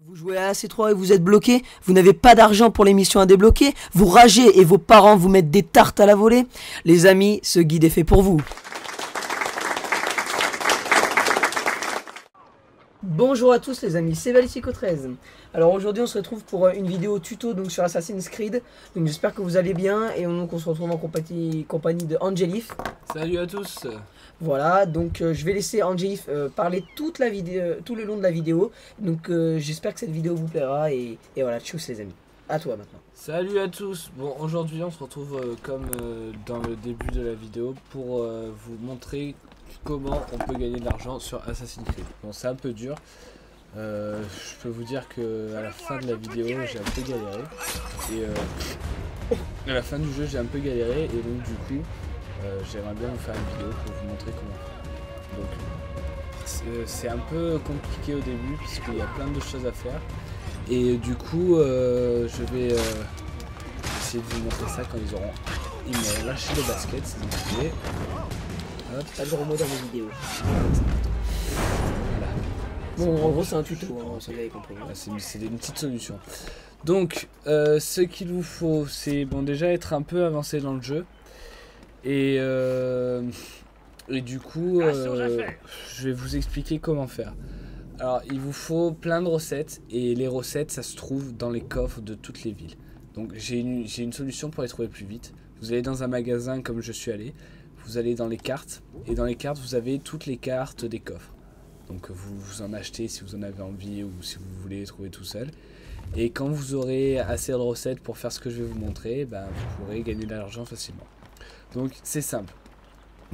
Vous jouez à AC3 et vous êtes bloqué, vous n'avez pas d'argent pour les missions à débloquer, vous ragez et vos parents vous mettent des tartes à la volée. Les amis, ce guide est fait pour vous. Bonjour à tous les amis, c'est Valicico13. Alors aujourd'hui on se retrouve pour une vidéo tuto donc sur Assassin's Creed. Donc j'espère que vous allez bien et on se retrouve en compagnie de Angelif. Salut à tous. Voilà, donc je vais laisser Angelif parler toute la vidéo, tout le long de la vidéo. Donc j'espère que cette vidéo vous plaira et voilà, tchuss les amis. À toi maintenant. Salut à tous. Bon, aujourd'hui on se retrouve comme dans le début de la vidéo pour vous montrer comment on peut gagner de l'argent sur Assassin's Creed. Bon, c'est un peu dur. Je peux vous dire que à la fin de la vidéo j'ai un peu galéré et à la fin du jeu j'ai un peu galéré et donc du coup j'aimerais bien vous faire une vidéo pour vous montrer comment faire. Donc c'est un peu compliqué au début puisqu'il y a plein de choses à faire et du coup je vais essayer de vous montrer ça quand ils m'ont lâché le basket, c'est décidé. Hop, pas de gros mots dans mes vidéos. Voilà. Bon, en gros, c'est un tuto, hein, ça vous avez compris. Hein. C'est une petite solution. Donc, ce qu'il vous faut, c'est bon, déjà être un peu avancé dans le jeu. Et du coup, je vais vous expliquer comment faire. Alors, il vous faut plein de recettes. Et les recettes, ça se trouve dans les coffres de toutes les villes. Donc, j'ai une solution pour les trouver plus vite. Vous allez dans un magasin comme je suis allé. Vous allez dans les cartes. Et dans les cartes, vous avez toutes les cartes des coffres. Donc vous en achetez si vous en avez envie ou si vous voulez les trouver tout seul. Et quand vous aurez assez de recettes pour faire ce que je vais vous montrer, ben, vous pourrez gagner de l'argent facilement. Donc c'est simple.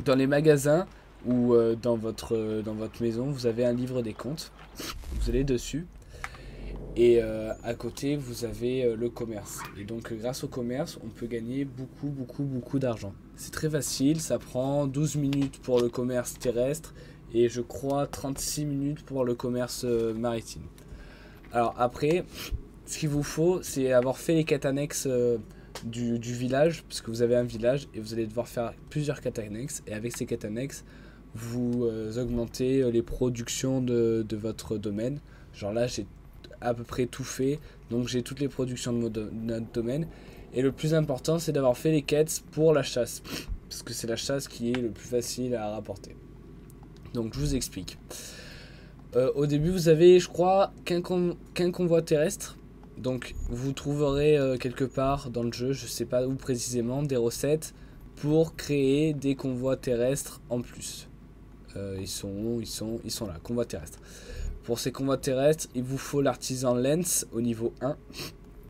Dans les magasins ou dans votre maison, vous avez un livre des comptes. Vous allez dessus. Et à côté, vous avez le commerce. Et donc grâce au commerce, on peut gagner beaucoup d'argent. C'est très facile, ça prend 12 minutes pour le commerce terrestre. Et je crois 36 minutes pour le commerce maritime. Alors après, ce qu'il vous faut, c'est avoir fait les quêtes annexes du village, parce que vous avez un village et vous allez devoir faire plusieurs quêtes annexes. Et avec ces quêtes annexes, vous augmentez les productions de votre domaine. Genre là, j'ai à peu près tout fait, donc j'ai toutes les productions de notre domaine. Et le plus important, c'est d'avoir fait les quêtes pour la chasse, parce que c'est la chasse qui est le plus facile à rapporter. Donc je vous explique. Au début vous avez je crois qu'un convoi terrestre. Donc vous trouverez quelque part dans le jeu, je sais pas où précisément, des recettes pour créer des convois terrestres en plus. Ils sont là, convois terrestres. Pour ces convois terrestres, il vous faut l'artisan lens au niveau 1.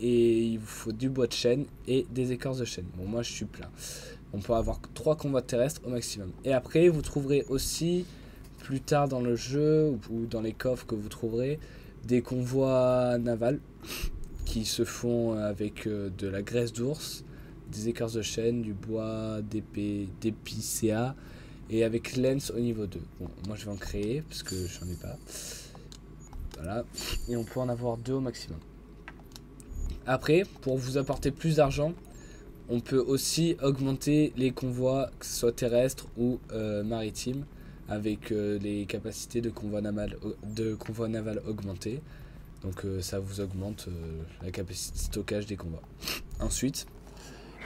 Et il vous faut du bois de chêne et des écorces de chêne. Bon moi je suis plein. On peut avoir 3 convois terrestres au maximum. Et après vous trouverez aussi plus tard dans le jeu ou dans les coffres que vous trouverez des convois navals qui se font avec de la graisse d'ours, des écorces de chêne, du bois d'épicéa et avec lens au niveau 2. Bon, moi je vais en créer parce que j'en ai pas. Voilà, et on peut en avoir 2 au maximum. Après, pour vous apporter plus d'argent, on peut aussi augmenter les convois, que ce soit terrestres ou maritimes, avec les capacités de convoi naval augmentées. Donc ça vous augmente la capacité de stockage des convois. Ensuite,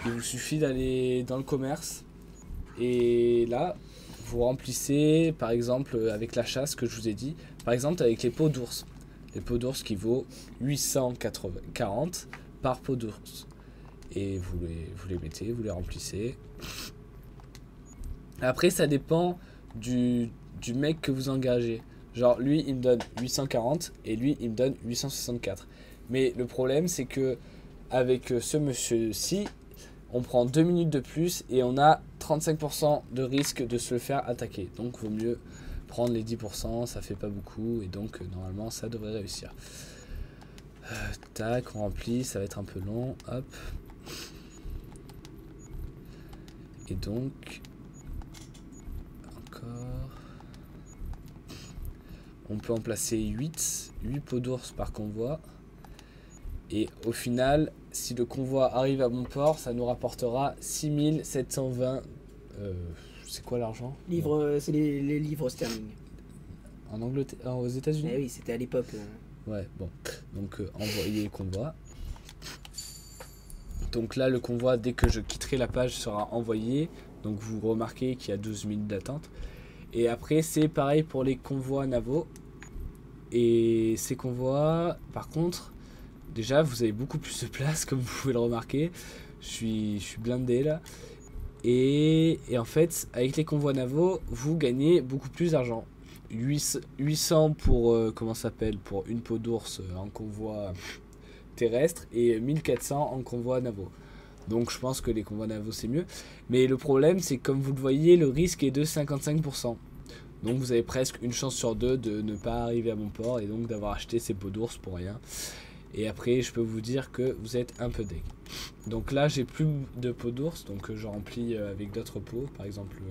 il vous suffit d'aller dans le commerce et là, vous remplissez par exemple avec la chasse que je vous ai dit, par exemple avec les peaux d'ours. Les peaux d'ours qui vaut 840 par peau d'ours. Et vous les mettez, vous les remplissez. Après ça dépend du mec que vous engagez. Genre lui il me donne 840 et lui il me donne 864. Mais le problème c'est que avec ce monsieur-ci, on prend 2 minutes de plus et on a 35% de risque de se le faire attaquer. Donc vaut mieux prendre les 10%, ça fait pas beaucoup et donc normalement ça devrait réussir. Tac, on remplit, ça va être un peu long. Hop. Et donc on peut en placer 8 peaux d'ours par convoi. Et au final, si le convoi arrive à bon port, ça nous rapportera 6720. C'est quoi l'argent? C'est les livres sterling. En Angleterre, aux États-Unis? Eh oui, c'était à l'époque. Ouais, bon. Donc, envoyer le convoi. Donc là, le convoi, dès que je quitterai la page, sera envoyé. Donc vous remarquez qu'il y a 12 minutes d'attente. Et après, c'est pareil pour les convois navaux. Et ces convois, par contre, déjà, vous avez beaucoup plus de place, comme vous pouvez le remarquer. Je suis blindé là. Et en fait, avec les convois navaux, vous gagnez beaucoup plus d'argent. 800 pour, comment ça s'appelle, pour une peau d'ours en convoi terrestre et 1400 en convoi navaux. Donc je pense que les convois navaux c'est mieux. Mais le problème c'est que comme vous le voyez, le risque est de 55%. Donc vous avez presque une chance sur deux de ne pas arriver à bon port et donc d'avoir acheté ces peaux d'ours pour rien. Et après je peux vous dire que vous êtes un peu deg. Donc là j'ai plus de peaux d'ours, donc je remplis avec d'autres peaux. Par exemple,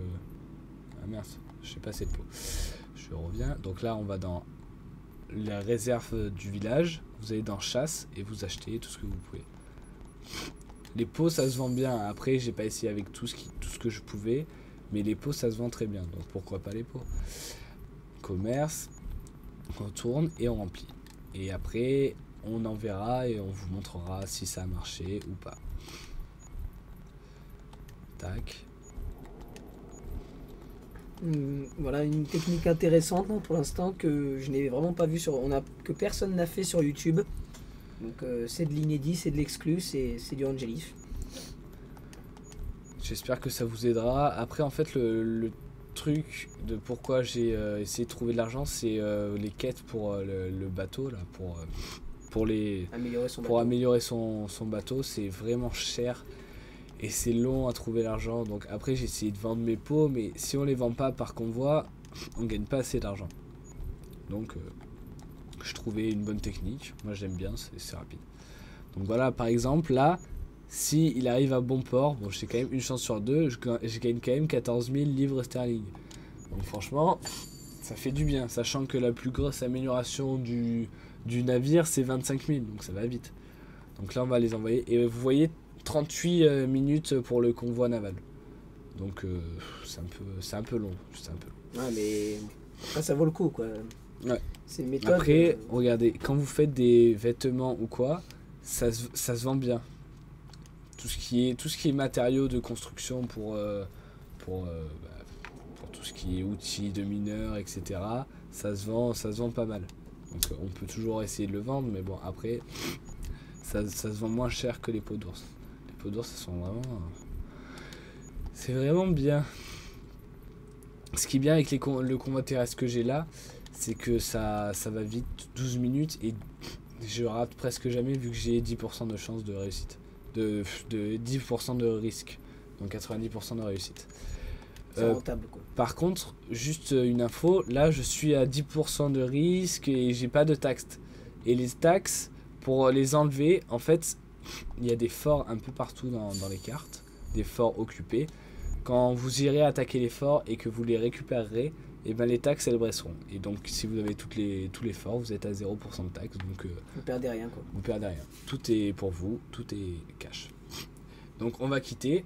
ah mince, je sais pas cette peau. Je reviens, donc là on va dans la réserve du village, vous allez dans chasse et vous achetez tout ce que vous pouvez. Les pots ça se vend bien, après j'ai pas essayé avec tout ce que je pouvais, mais les pots ça se vend très bien, donc pourquoi pas les pots. Commerce, on retourne et on remplit. Et après on en verra et on vous montrera si ça a marché ou pas. Tac. Voilà une technique intéressante pour l'instant que je n'ai vraiment pas vu que personne n'a fait sur YouTube. Donc c'est de l'inédit, c'est de l'exclu, c'est du Angelif. J'espère que ça vous aidera. Après en fait le truc de pourquoi j'ai essayé de trouver de l'argent, c'est les quêtes pour le bateau là, pour améliorer son bateau, c'est vraiment cher. Et c'est long à trouver l'argent. Donc après j'ai essayé de vendre mes pots. Mais si on les vend pas par convoi, on gagne pas assez d'argent. Donc je trouvais une bonne technique. Moi j'aime bien, c'est rapide. Donc voilà, par exemple là, si il arrive à bon port, bon j'ai quand même une chance sur deux, je gagne quand même 14 000 livres sterling. Donc franchement, ça fait du bien. Sachant que la plus grosse amélioration du navire c'est 25 000. Donc ça va vite. Donc là on va les envoyer. Et vous voyez 38 minutes pour le convoi naval. Donc c'est un peu long. Ouais mais après, ça vaut le coup quoi. Ouais. C'est une méthode. Après, regardez, quand vous faites des vêtements ou quoi, ça se vend bien. Tout ce qui est matériaux de construction pour tout ce qui est outils de mineurs, etc. Ça se vend pas mal. Donc on peut toujours essayer de le vendre, mais bon après ça se vend moins cher que les peaux d'ours. Les peaux d'ours, c'est vraiment bien. Ce qui est bien avec le convoi terrestre que j'ai là, c'est que ça va vite, 12 minutes, et je rate presque jamais vu que j'ai 10% de chance de réussite. De 10% de risque, donc 90% de réussite. C'est rentable quoi. Par contre, juste une info, là je suis à 10% de risque et j'ai pas de taxes. Et les taxes, pour les enlever, en fait, il y a des forts un peu partout dans les cartes, des forts occupés. Quand vous irez attaquer les forts et que vous les récupérerez, et ben les taxes elles baisseront. Et donc si vous avez tous les forts, vous êtes à 0% de taxes. Donc vous perdez rien quoi. Vous perdez rien. Tout est pour vous, tout est cash. Donc on va quitter.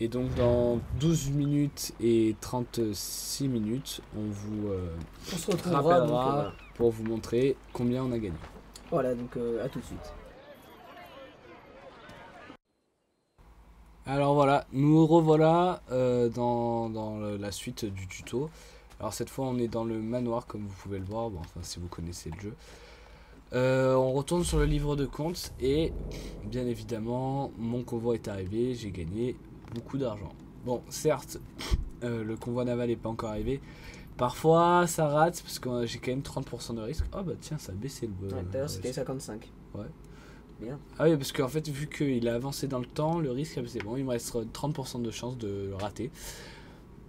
Et donc dans 12 minutes et 36 minutes, on se retrouvera pour vous montrer combien on a gagné. Voilà, donc à tout de suite. Alors voilà, nous revoilà dans la suite du tuto. Alors cette fois on est dans le manoir comme vous pouvez le voir, bon, enfin si vous connaissez le jeu. On retourne sur le livre de compte et bien évidemment mon convoi est arrivé, j'ai gagné beaucoup d'argent. Bon certes le convoi naval n'est pas encore arrivé, parfois ça rate parce que j'ai quand même 30% de risque. Oh bah tiens ça a baissé le... Ouais, d'ailleurs c'était 55. Ouais. Bien. Ah oui parce qu'en fait vu qu'il a avancé dans le temps, le risque a baissé. Bon il me reste 30% de chance de le rater.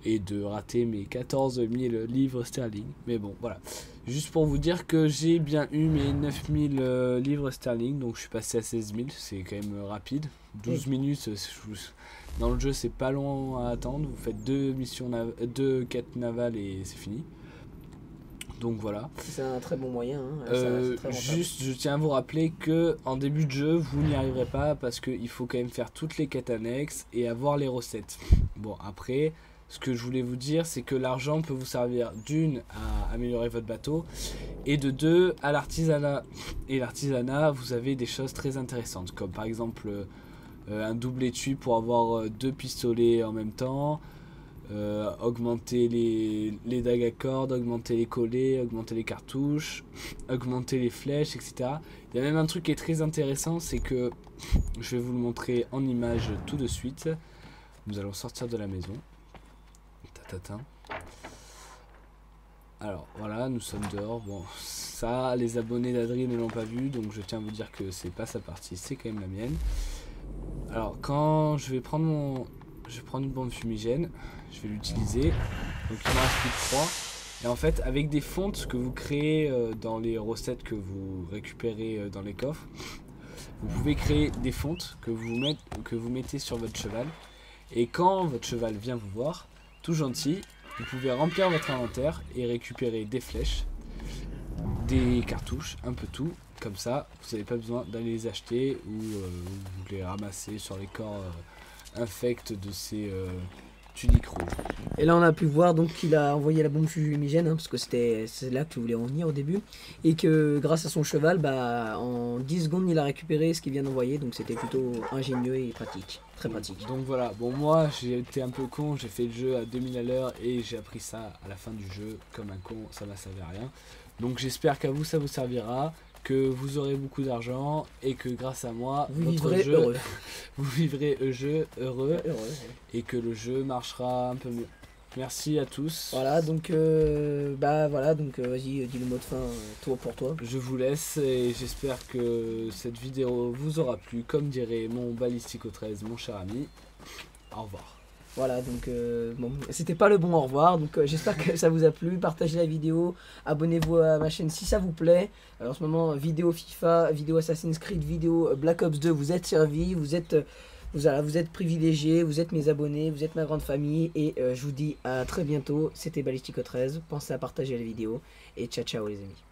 Et de rater mes 14 000 livres sterling. Mais bon, voilà. Juste pour vous dire que j'ai bien eu mes 9 000 livres sterling. Donc je suis passé à 16 000. C'est quand même rapide. 12 minutes. Dans le jeu, c'est pas long à attendre. Vous faites deux quêtes navales et c'est fini. Donc voilà. C'est un très bon moyen. Hein. Très juste, je tiens à vous rappeler que en début de jeu, vous n'y arriverez pas parce qu'il faut quand même faire toutes les quêtes annexes et avoir les recettes. Bon, après... ce que je voulais vous dire, c'est que l'argent peut vous servir d'une à améliorer votre bateau et de deux à l'artisanat. Et l'artisanat, vous avez des choses très intéressantes, comme par exemple un double étui pour avoir deux pistolets en même temps, augmenter les dagues à cordes, augmenter les collets, augmenter les cartouches, augmenter les flèches, etc. Il y a même un truc qui est très intéressant, c'est que je vais vous le montrer en image tout de suite. Nous allons sortir de la maison. Tatatin. Alors voilà, nous sommes dehors. Bon, ça, les abonnés d'Adri ne l'ont pas vu, donc je tiens à vous dire que c'est pas sa partie, c'est quand même la mienne. Alors quand je vais prendre une bombe fumigène, je vais l'utiliser. Donc il m'en reste plus que 3. Et en fait, avec des fontes que vous créez dans les recettes que vous récupérez dans les coffres, vous pouvez créer des fontes que vous mettez sur votre cheval. Et quand votre cheval vient vous voir, tout gentil, vous pouvez remplir votre inventaire et récupérer des flèches, des cartouches, un peu tout. Comme ça, vous n'avez pas besoin d'aller les acheter ou vous les ramasser sur les corps infects de ces tuniques rouges. Et là on a pu voir donc qu'il a envoyé la bombe fumigène, hein, parce que c'est là que tu voulais en venir au début, et que grâce à son cheval, bah, en 10 secondes il a récupéré ce qu'il vient d'envoyer, donc c'était plutôt ingénieux et pratique, très pratique. Donc voilà, bon moi j'ai été un peu con, j'ai fait le jeu à 2000 à l'heure et j'ai appris ça à la fin du jeu, comme un con, ça m'a servi à rien. Donc j'espère qu'à vous ça vous servira, que vous aurez beaucoup d'argent et que grâce à moi, vous vivrez heureux. Vous vivrez heureux et que le jeu marchera un peu mieux. Merci à tous. Voilà, donc vas-y, dis le mot de fin, toi pour toi. Je vous laisse et j'espère que cette vidéo vous aura plu, comme dirait mon Balistico 13, mon cher ami. Au revoir. Voilà, donc bon, c'était pas le bon au revoir, donc j'espère que ça vous a plu, partagez la vidéo, abonnez-vous à ma chaîne si ça vous plaît. Alors, en ce moment, vidéo FIFA, vidéo Assassin's Creed, vidéo Black Ops 2, vous êtes servis, vous êtes privilégiés, vous êtes mes abonnés, vous êtes ma grande famille, et je vous dis à très bientôt. C'était Balistico 13, pensez à partager la vidéo, et ciao ciao les amis.